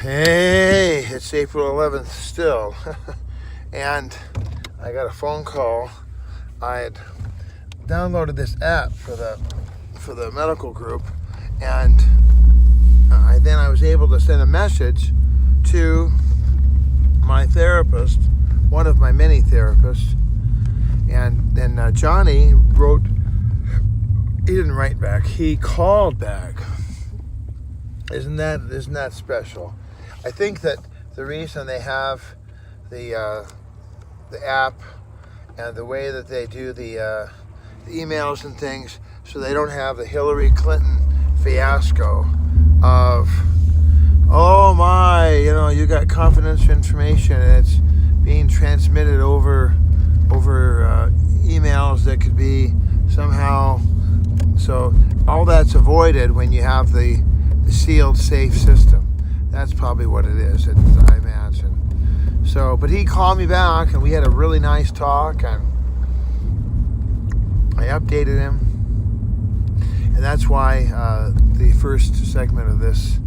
Hey, it's April 11th still, and I got a phone call. I had downloaded this app for the medical group, and then I was able to send a message to my therapist, one of my many therapists, and then Johnny wrote. He didn't write back. He called back. Isn't that special? I think that the reason they have the app and the way that they do the emails and things, so they don't have the Hillary Clinton fiasco of, oh my, you got confidential information and it's being transmitted over emails that could be somehow. So all that's avoided when you have the sealed, safe system. That's probably what it is, I imagine. So, but he called me back, and we had a really nice talk, and I updated him. And that's why the first segment of this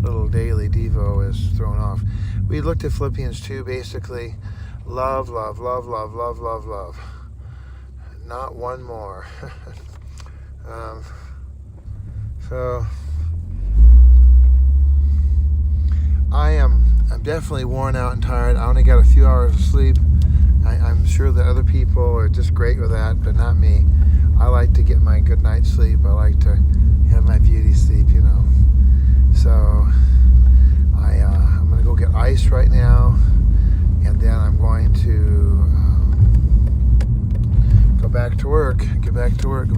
little daily Devo is thrown off. We looked at Philippians 2, basically, love, love, love, love, love, love, love. Not one more. So I'm definitely worn out and tired. I only got a few hours of sleep. I'm sure that other people are just great with that, but not me. I like to get my good night's sleep. I like to have my beauty sleep, So I'm going to go get ice right now, and then I'm going to go back to work. Get back to work.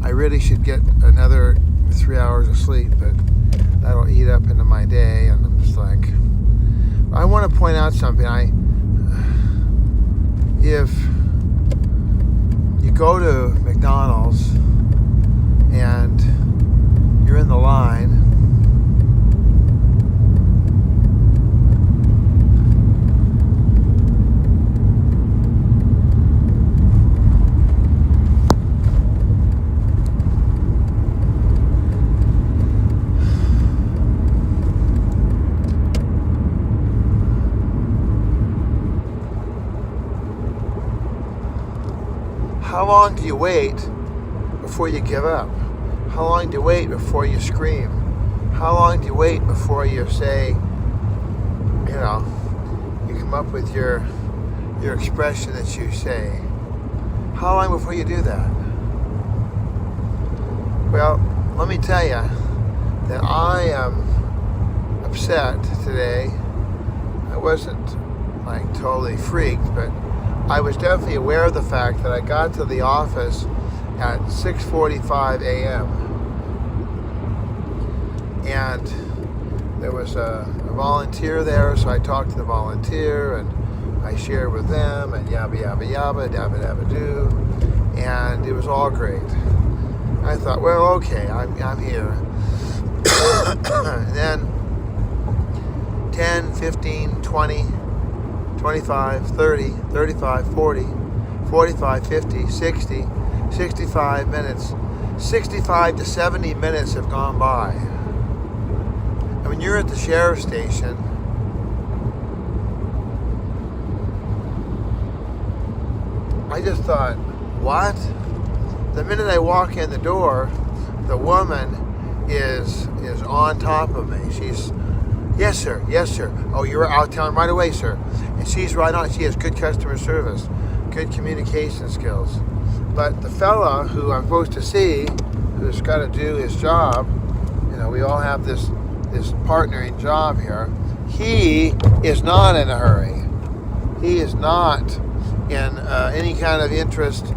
I really should get another 3 hours of sleep, but that'll eat up into my day, and I'm just like, I want to point out something. If you go to McDonald's and you're in the line, how long do you wait before you give up? How long do you wait before you scream? How long do you wait before you say, you come up with your expression that you say? How long before you do that? Well, let me tell you that I am upset today. I wasn't totally freaked, but I was definitely aware of the fact that I got to the office at 6:45 a.m. and there was a volunteer there, so I talked to the volunteer and I shared with them and yabba yabba yabba, dabba dabba doo, and it was all great. I thought, well, okay, I'm here. And then 10, 15, 20, 25, 30, 35, 40, 45, 50, 60, 65 minutes. 65 to 70 minutes have gone by. And when you're at the sheriff's station, I just thought, what? The minute I walk in the door, the woman is on top of me. She's, yes sir, yes sir. Oh, I'll tell him right away, sir. And she's right on. She has good customer service, good communication skills. But the fella who I'm supposed to see, who's got to do his job, we all have this partnering job here. He is not in a hurry. He is not in any kind of interest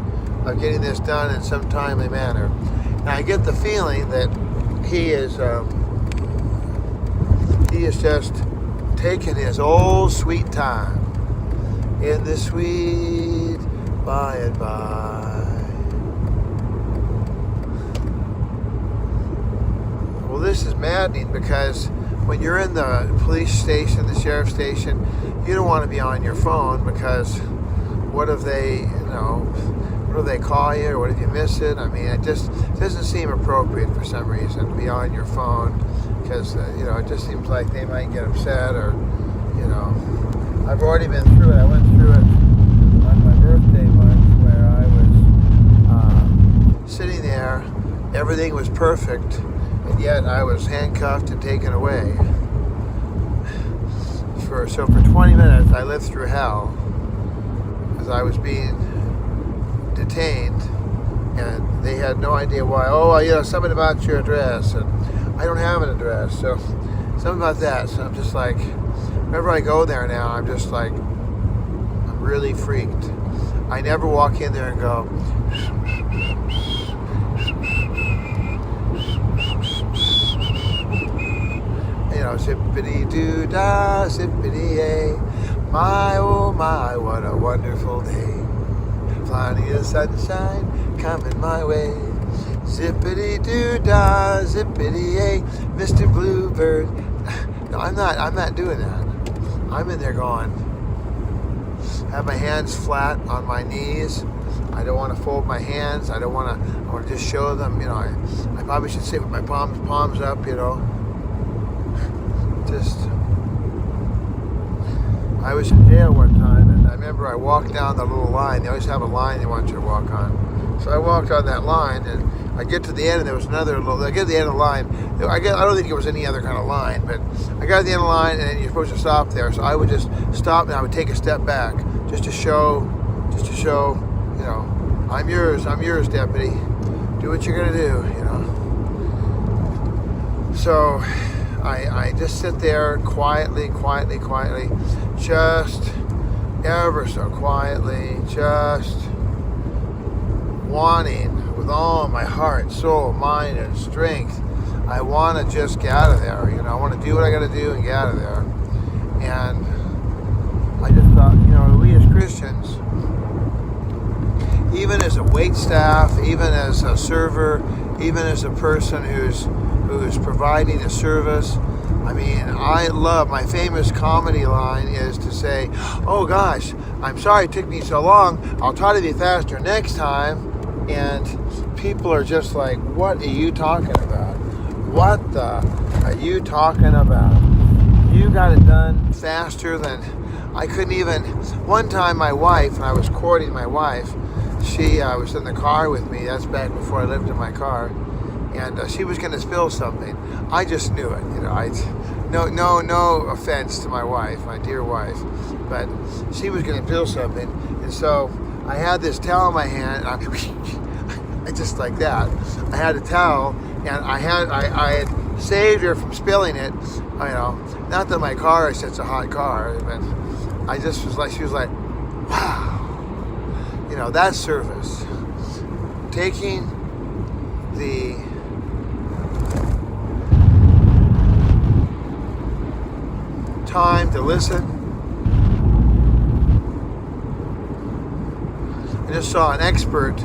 of getting this done in some timely manner. And I get the feeling that he is just taking his old sweet time in the sweet by and by. Well, this is maddening because when you're in the police station, the sheriff's station, you don't want to be on your phone because what if they, what if they call you or what if you miss it? I mean, it just doesn't seem appropriate for some reason to be on your phone because it just seems like they might get upset, or I've already been through it. I went through it on my birthday month, where I was sitting there, everything was perfect, and yet I was handcuffed and taken away. So for 20 minutes I lived through hell, because I was being detained, and they had no idea why. Something about your address, and I don't have an address, so something about that. So I'm just like, whenever I go there now, I'm just like, I'm really freaked. I never walk in there and go, zippity-doo-dah, zippity-yay, my, oh my, what a wonderful day. Plenty of sunshine coming my way. Zippity-doo-dah, zippity-yay, Mr. Bluebird. No, I'm not doing that. I'm in there going, have my hands flat on my knees. I don't want to fold my hands. I want to just show them, I probably should sit with my palms up, I was in jail one time, and I remember I walked down the little line. They always have a line they want you to walk on. So I walked on that line, and I get to the end, and there was another little, I get to the end of the line. I don't think it was any other kind of line, but I got to the end of the line, and then you're supposed to stop there. So I would just stop, and I would take a step back, just to show, I'm yours, deputy. Do what you're going to do, So I just sit there quietly, just ever so quietly, just wanting with all my heart, soul, mind, and strength. I want to just get out of there. I want to do what I got to do and get out of there. And I just thought, we as Christians, even as a wait staff, even as a server, even as a person who's providing a service. I love, my famous comedy line is to say, oh gosh, I'm sorry it took me so long. I'll try to be faster next time. And people are just like, what are you talking about? What the are you talking about? You got it done faster than I couldn't even. One time my wife, and I was courting my wife, she was in the car with me. That's back before I lived in my car. And she was going to spill something. I just knew it. No offense to my wife, my dear wife, but she was going to spill something. And so I had this towel in my hand. I just like that. I had a towel, and I had saved her from spilling it. Not that my car is such a hot car, but I just was like, she was like, wow. That's service. Taking the time to listen. I just saw an expert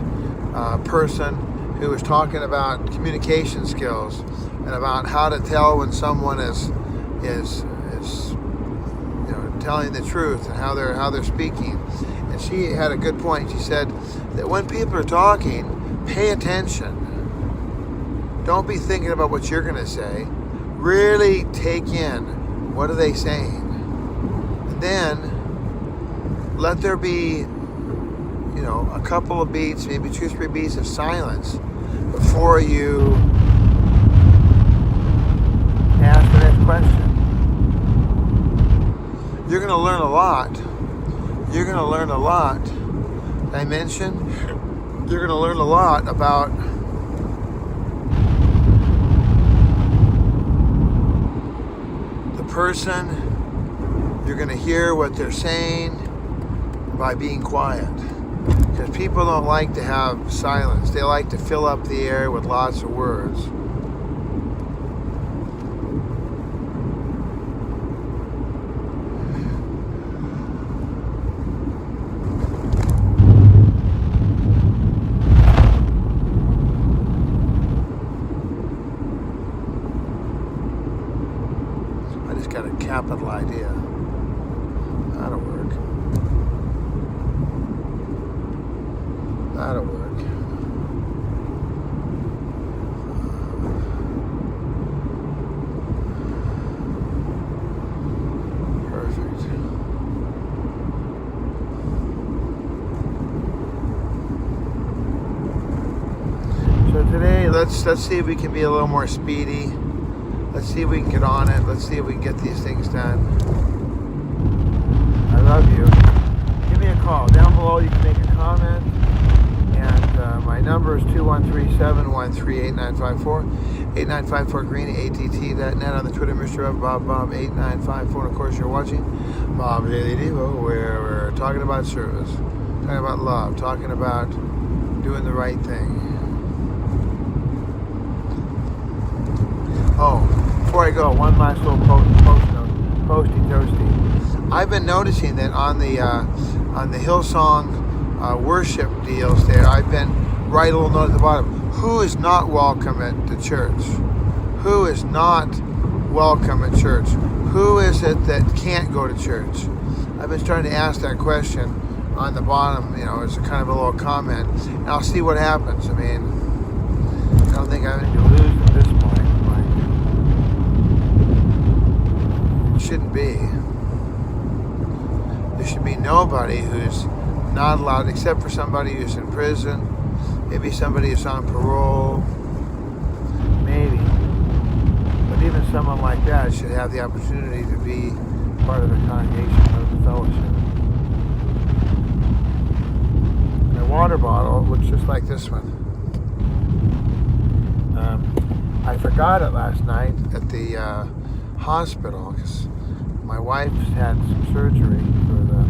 person who was talking about communication skills and about how to tell when someone is telling the truth and how they're speaking. And she had a good point. She said that when people are talking, pay attention. Don't be thinking about what you're going to say. Really take in, what are they saying? And then let there be, a couple of beats, maybe 2-3 beats of silence before you ask the next question. You're going to learn a lot. You're going to learn a lot. I mentioned, you're going to learn a lot about the person. You're going to hear what they're saying by being quiet. Because people don't like to have silence. They like to fill up the air with lots of words. I just got a capital idea. That'll work. That'll work. let's see if we can be a little more speedy. Let's see if we can get on it. Let's see if we can get these things done. I love you. Give me a call. Down below you can make a comment. And my number is 213-713-8954. 8954-GREEN, ATT.net. On the Twitter, Mr. Bob8954. And of course, you're watching Bob Daily Devo, where we're talking about service, talking about love, talking about doing the right thing. Oh, before I go, one last little posty toasty. I've been noticing that on the Hillsong worship deals there, I've been write a little note at the bottom. Who is not welcome at the church? Who is not welcome at church? Who is it that can't go to church? I've been starting to ask that question on the bottom, as a kind of a little comment, and I'll see what happens. I mean, I don't think I have anything to lose at this point. It shouldn't be. There should be nobody who's not allowed, except for somebody who's in prison, maybe somebody who's on parole, maybe. But even someone like that should have the opportunity to be part of the congregation, part of the fellowship. My water bottle looks just like this one. I forgot it last night at the hospital because my wife's had some surgery for the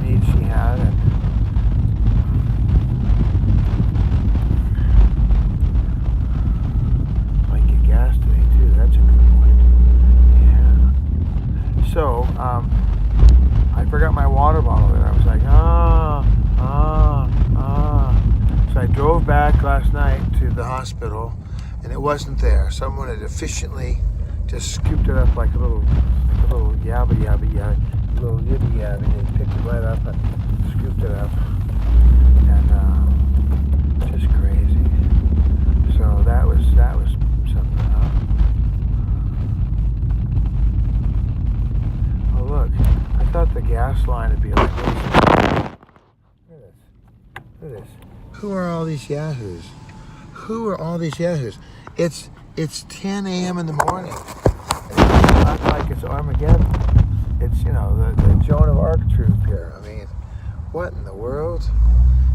need she had, and might get gas today too. That's a good point. Yeah. So I forgot my water bottle, and I was like, So I drove back last night to the hospital, and it wasn't there. Someone had efficiently just scooped it up like a little yabba, little yibby yabby. They picked it right up and scooped it up, and just crazy. So that was something. Oh look, I thought the gas line would be like this. Look at this. Who are all these yahoos? Who are all these yahoos? It's 10 a.m. in the morning. It's not like it's Armageddon. It's, the Joan of Arc troop here. I mean, what in the world?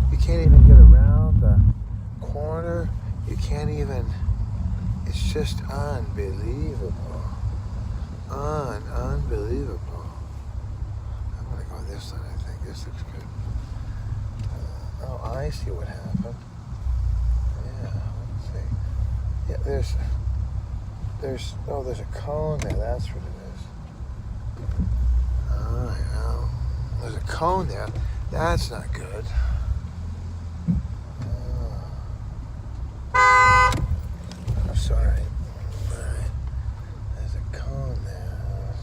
You can't even get around the corner. You can't even, it's just unbelievable. Unbelievable. I'm going to go this one, I think. This looks good. Oh, I see what happened. Yeah, let's see. Yeah, there's a cone there. That's what it is. Oh, yeah. There's a cone there. That's not good. I'm sorry. There's a cone there.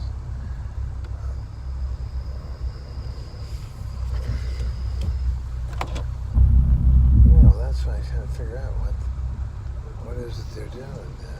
That's why I was trying to figure out what is it they're doing there.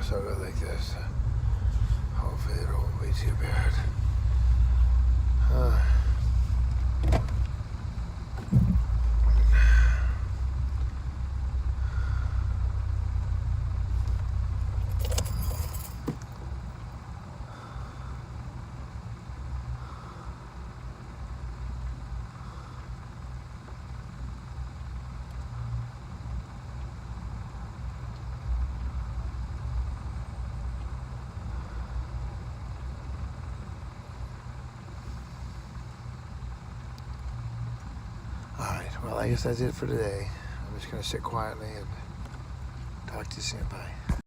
So I'll go like this. Hopefully it won't be too bad. Alright, well I guess that's it for today. I'm just going to sit quietly and talk to you soon. Bye.